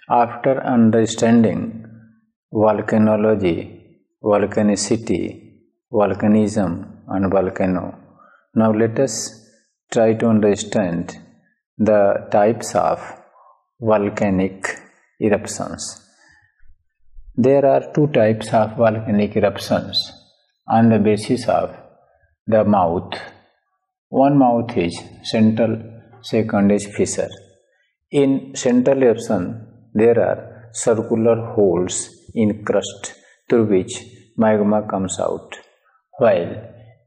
After understanding volcanology, volcanicity, volcanism, and volcano, now let us try to understand the types of volcanic eruptions. There are two types of volcanic eruptions on the basis of the mouth. One mouth is central, second is fissure. In central eruption, there are circular holes in crust through which magma comes out, while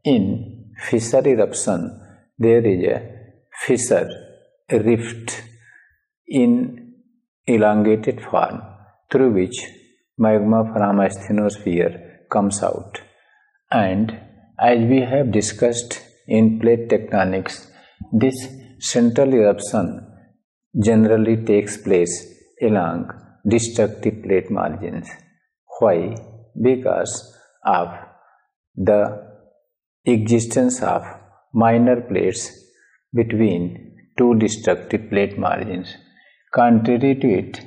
in fissure eruption, there is a fissure rift in elongated form through which magma from asthenosphere comes out. And as we have discussed in plate tectonics, this central eruption generally takes place along destructive plate margins. Why? Because of the existence of minor plates between two destructive plate margins. Contrary to it,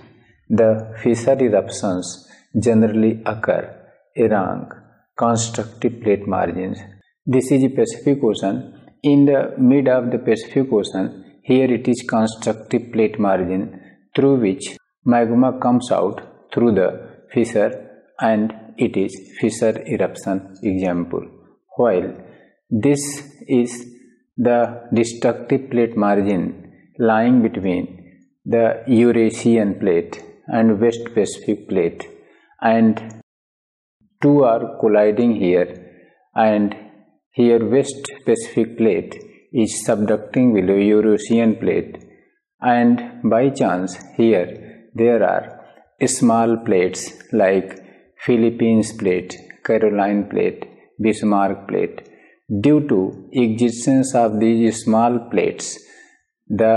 the fissure eruptions generally occur along constructive plate margins. This is the Pacific Ocean. In the mid of the Pacific Ocean, here it is constructive plate margin through which magma comes out through the fissure, and it is fissure eruption example. While this is the destructive plate margin lying between the Eurasian plate and West Pacific plate, and two are colliding here, and here West Pacific plate is subducting below Eurasian plate, and by chance here there are small plates like Philippines plate, Caroline plate, Bismarck plate. Due to existence of these small plates, the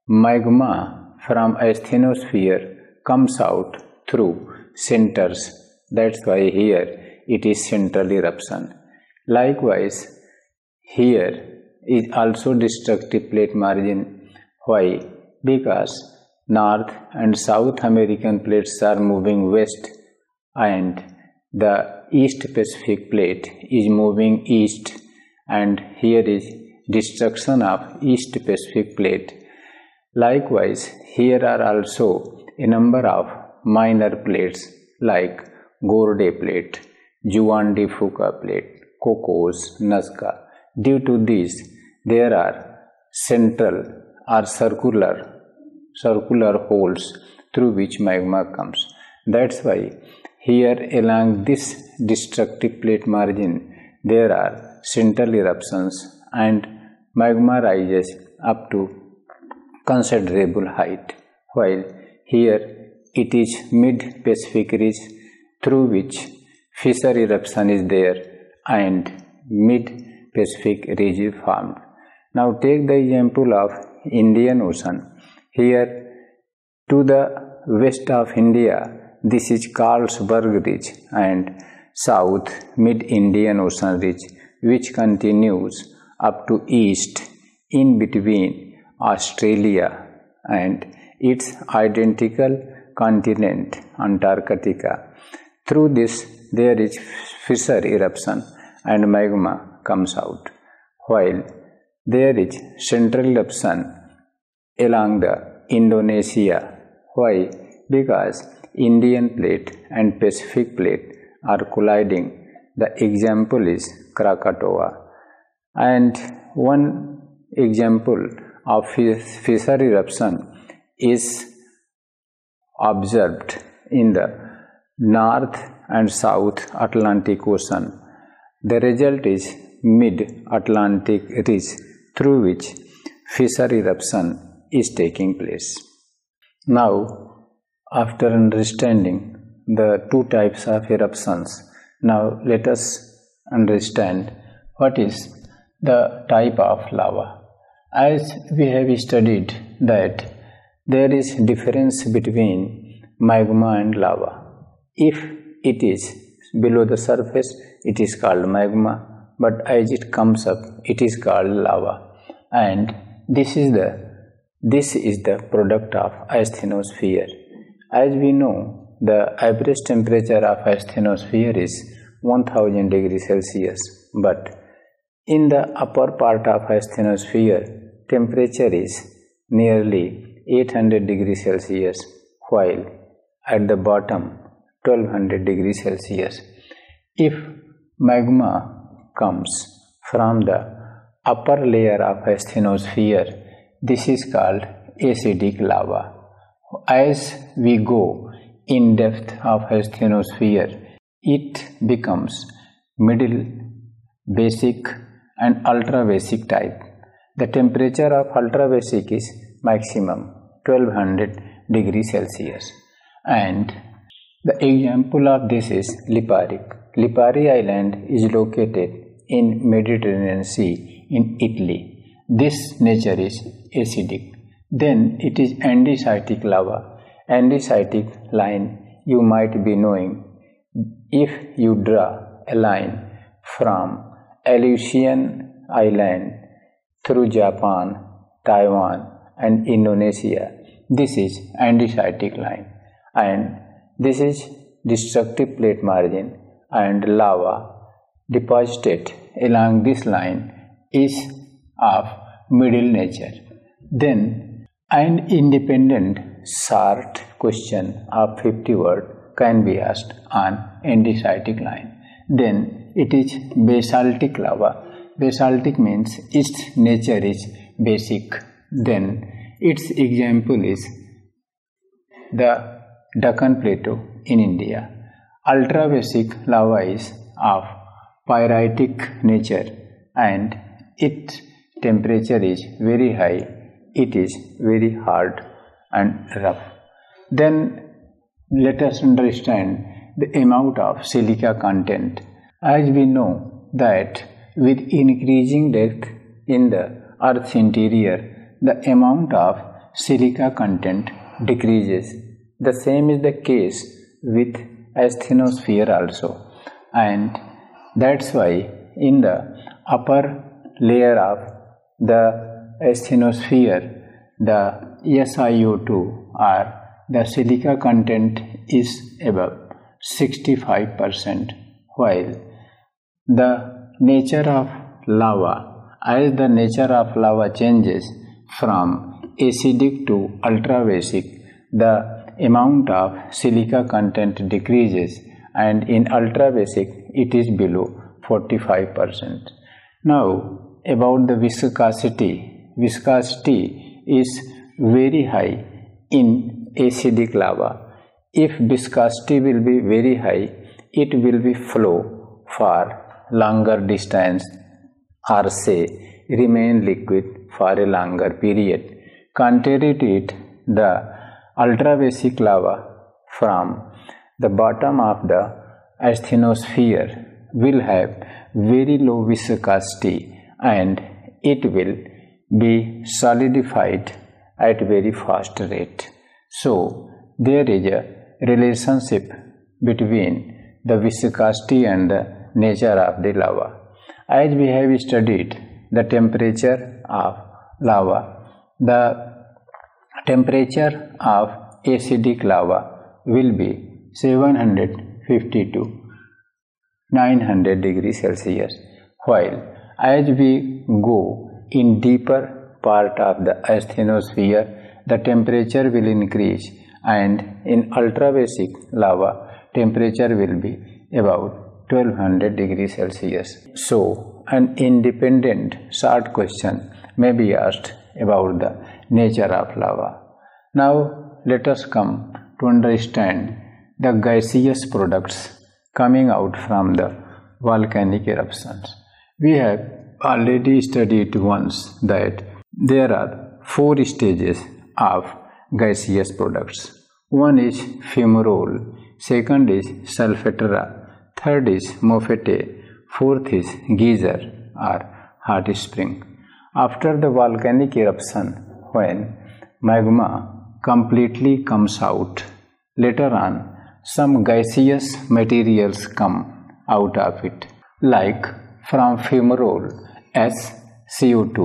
magma from asthenosphere comes out through centers. That's why here it is central eruption. Likewise, here is also destructive plate margin. Why? Because North and South American plates are moving west, and the East Pacific plate is moving east, and here is destruction of East Pacific plate. Likewise, here are also a number of minor plates like Gourdet plate, Juan de Fuca plate, Cocos, Nazca. Due to these, there are central or circular holes through which magma comes. That's why here along this destructive plate margin, there are central eruptions and magma rises up to considerable height, while here it is mid-Pacific ridge through which fissure eruption is there and mid-Pacific ridge is formed. Now take the example of Indian Ocean. Here to the west of India, this is Carlsberg Ridge, and south mid-Indian Ocean Ridge, which continues up to east in between Australia and its identical continent Antarctica. Through this there is fissure eruption and magma comes out, while there is central eruption along the Indonesia. Why? Because Indian plate and Pacific plate are colliding. The example is Krakatoa. And one example of fissure eruption is observed in the North and South Atlantic Ocean. The result is mid-Atlantic ridge through which fissure eruption is taking place. Now, after understanding the two types of eruptions, now let us understand what is the type of lava. As we have studied that there is difference between magma and lava. If it is below the surface, it is called magma, but as it comes up, it is called lava. And this is the product of asthenosphere. As we know, the average temperature of asthenosphere is 1000 degrees Celsius, but in the upper part of asthenosphere, temperature is nearly 800 degrees Celsius, while at the bottom 1200 degrees Celsius. If magma comes from the upper layer of asthenosphere, this is called acidic lava. As we go in depth of asthenosphere, it becomes middle, basic and ultra basic type. The temperature of ultra basic is maximum 1200 degrees Celsius, and the example of this is Lipari. Lipari Island is located in Mediterranean Sea in Italy. This nature is acidic. Then it is andesitic lava. Andesitic line you might be knowing. If you draw a line from Aleutian Island through Japan, Taiwan and Indonesia, this is andesitic line, and this is destructive plate margin, and lava deposited along this line is of middle nature. Then an independent short question of 50 words can be asked on andesitic line. Then it is basaltic lava. Basaltic means its nature is basic. Then its example is the Deccan Plateau in India. Ultra basic lava is of pyritic nature and its temperature is very high. It is very hard and rough. Then let us understand the amount of silica content. As we know that with increasing depth in the Earth's interior, the amount of silica content decreases. The same is the case with asthenosphere also, and that's why in the upper layer of the asthenosphere, the SiO2 or the silica content is above 65%, while the nature of lava, as the nature of lava changes from acidic to ultra basic, the amount of silica content decreases, and in ultra basic it is below 45%. Now about the viscosity. Viscosity is very high in acidic lava. If viscosity will be very high, it will be flow for longer distance or say remain liquid for a longer period. Contrary to it, the ultra basic lava from the bottom of the asthenosphere will have very low viscosity and it will be solidified at very fast rate. So there is a relationship between the viscosity and the nature of the lava. As we have studied the temperature of lava, the temperature of acidic lava will be 750 to 900 degrees Celsius, while as we go in deeper part of the asthenosphere, the temperature will increase, and in ultra basic lava, temperature will be about 1200 degrees Celsius. So, an independent short question may be asked about the nature of lava. Now, let us come to understand the gaseous products coming out from the volcanic eruptions. We have already studied once that there are 4 stages of gaseous products. One is fumarole, second is salpeter, third is mofete, fourth is geyser or hot spring. After the volcanic eruption, when magma completely comes out, later on some gaseous materials come out of it, like from fumarole, CO2,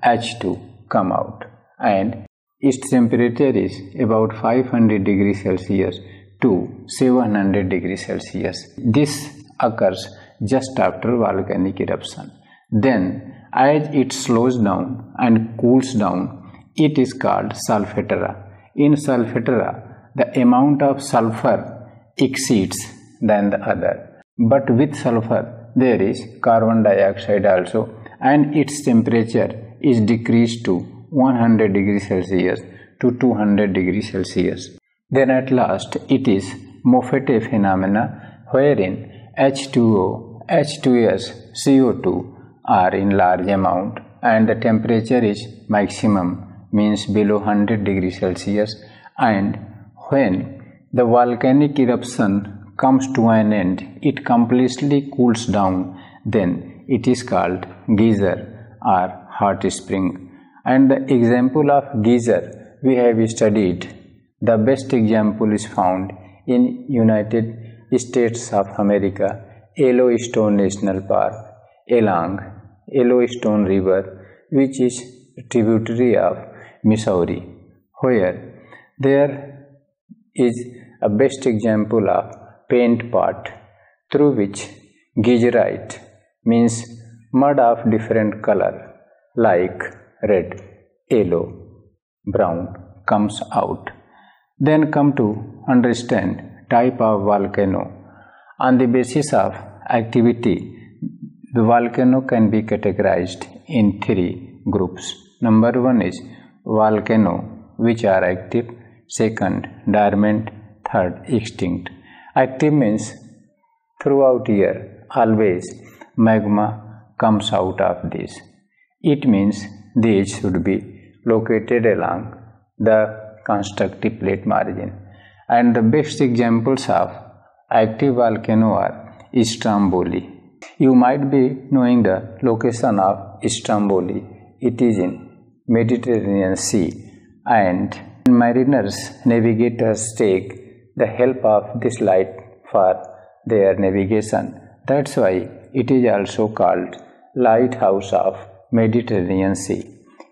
H2 come out, and Its temperature is about 500 degrees Celsius to 700 degrees Celsius. This occurs just after volcanic eruption. Then, as it slows down and cools down, it is called solfatara. In solfatara, the amount of sulfur exceeds than the other. But with sulfur, there is carbon dioxide also, and its temperature is decreased to 100 degrees Celsius to 200 degrees Celsius. Then at last, it is Moffett phenomena, wherein H2O, H2S, CO2 are in large amount and the temperature is maximum, means below 100 degrees Celsius, and when the volcanic eruption comes to an end, it completely cools down, then it is called geyser or hot spring. And the example of geyser we have studied. The best example is found in United States of America, Yellowstone National Park, along Yellowstone River, which is a tributary of Missouri, where there is a best example of paint pot, through which geyserite, means mud of different color like red, yellow, brown, comes out. Then come to understand type of volcano. On the basis of activity, the volcano can be categorized in three groups. Number one is volcano which are active, second dormant, third extinct. Active means throughout year always magma comes out of this. It means these should be located along the constructive plate margin. And the best examples of active volcano are Stromboli. You might be knowing the location of Stromboli. It is in Mediterranean Sea, and mariners, navigators take the help of this light for their navigation. That's why it is also called lighthouse of Mediterranean Sea.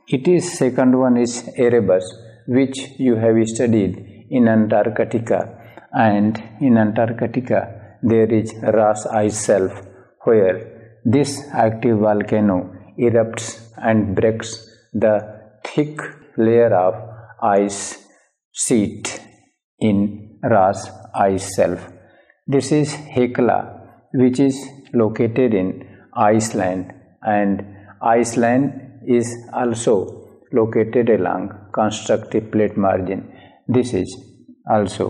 It is second one is Erebus, which you have studied in Antarctica, and in Antarctica there is Ross Ice Shelf, where this active volcano erupts and breaks the thick layer of ice sheet in Ross Ice Shelf. This is Hekla, which is located in Iceland, and Iceland is also located along constructive plate margin. This is also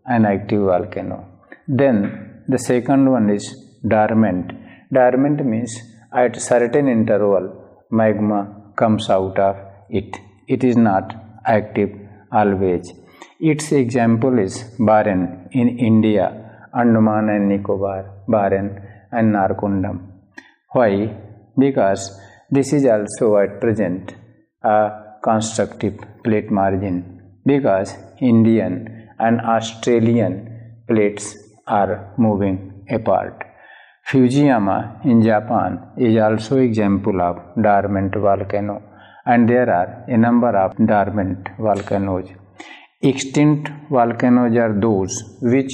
an active volcano. Then the second one is dormant. Dormant means at certain interval magma comes out of it. It is not active always. Its example is Barren in India, Andaman and Nicobar, Barren and Narcondam. Why? Because this is also at present a constructive plate margin, because Indian and Australian plates are moving apart. Fujiyama in Japan is also example of dormant volcano, and there are a number of dormant volcanoes. Extinct volcanoes are those which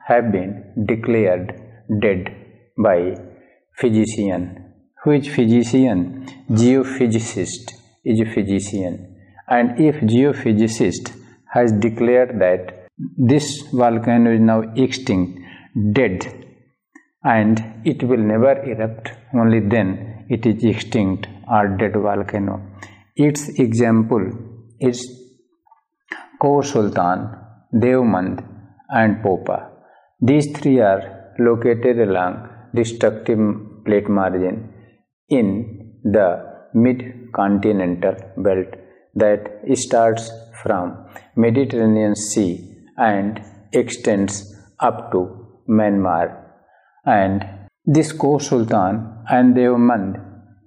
have been declared dead by physician. Which physician? Geophysicist is a physician. And if geophysicist has declared that this volcano is now extinct, dead, and it will never erupt, only then it is extinct or dead volcano. Its example is Khor Sultan, Devmand and Popa. These three are located along destructive plate margin in the mid-continental belt that starts from Mediterranean Sea and extends up to Myanmar. And this Khor Sultan and Devmand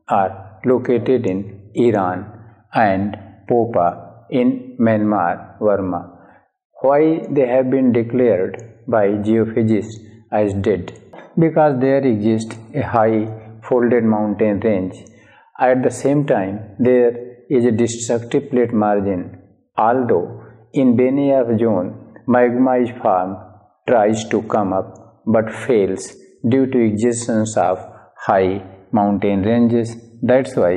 are located in Iran and Popa in Myanmar, Burma. Why they have been declared by geophysicists as dead? Because there exists a high folded mountain range. At the same time, there is a destructive plate margin Although in Benioff zone, magma is formed, tries to come up but fails due to existence of high mountain ranges. That's why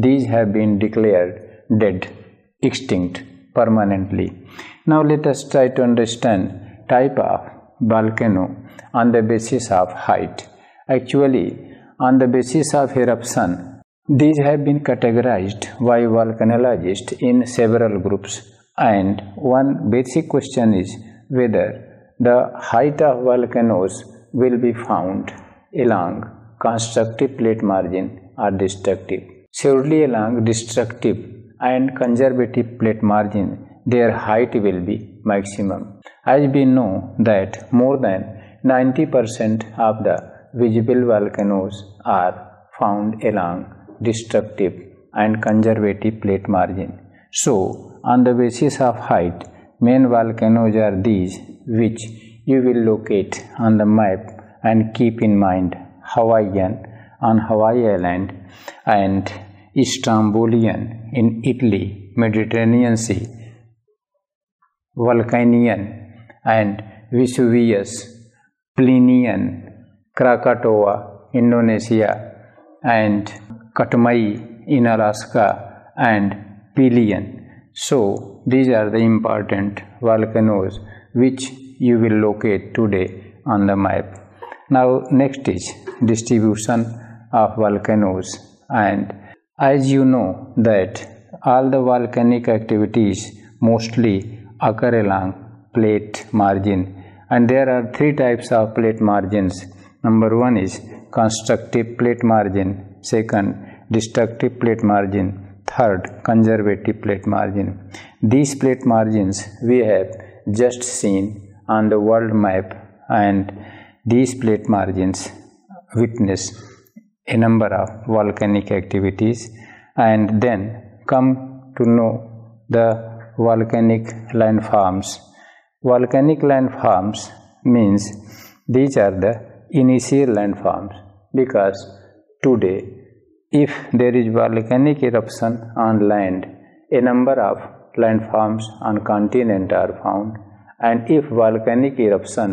these have been declared dead, extinct permanently. Now let us try to understand type of volcano on the basis of height. Actually, on the basis of eruption, these have been categorized by volcanologists in several groups, and one basic question is whether the height of volcanoes will be found along constructive plate margin or destructive. Surely along destructive and conservative plate margin, their height will be maximum. As we know that more than 90% of the visible volcanoes are found along destructive and conservative plate margin. So, on the basis of height, main volcanoes are these, which you will locate on the map and keep in mind: Hawaiian on Hawaii Island, and Strombolian in Italy, Mediterranean Sea, Vulcanian and Vesuvius, Plinian, Krakatoa, Indonesia, and Katmai in Alaska, and Pelion. So these are the important volcanoes which you will locate today on the map. Now next is distribution of volcanoes, and as you know that all the volcanic activities mostly occur along plate margin, and there are three types of plate margins. Number one is constructive plate margin, second destructive plate margin, third conservative plate margin. These plate margins we have just seen on the world map, and these plate margins witness a number of volcanic activities, and then come to know the volcanic landforms. Volcanic landforms means these are the initial landforms, because today if there is volcanic eruption on land, a number of landforms on continent are found, and if volcanic eruption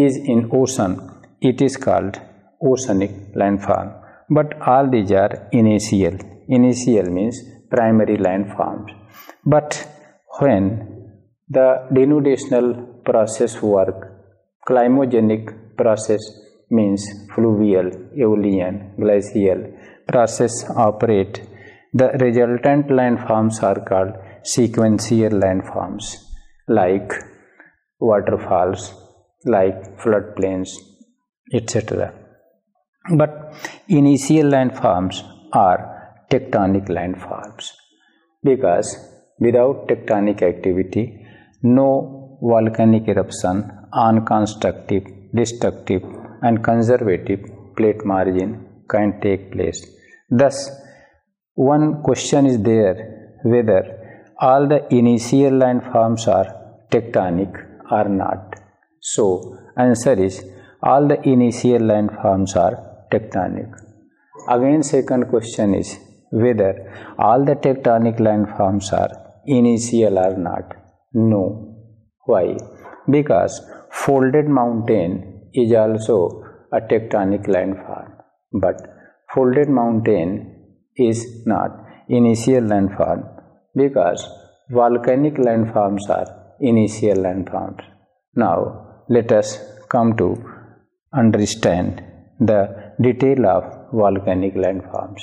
is in ocean, it is called oceanic landform. But all these are initial. Initial means primary landforms. But when the denudational process work, climogenic process means fluvial, aeolian, glacial process operate, the resultant landforms are called sequential landforms, like waterfalls, like floodplains, etc. But initial landforms are tectonic landforms, because without tectonic activity, no volcanic eruption on constructive, destructive and conservative plate margin can take place. Thus, one question is there whether all the initial landforms are tectonic or not. So, answer is all the initial landforms are tectonic. Again, second question is whether all the tectonic landforms are initial or not. No. Why? Because folded mountain is also a tectonic landform, but folded mountain is not initial landform, because volcanic landforms are initial landforms. Now let us come to understand the detail of volcanic landforms.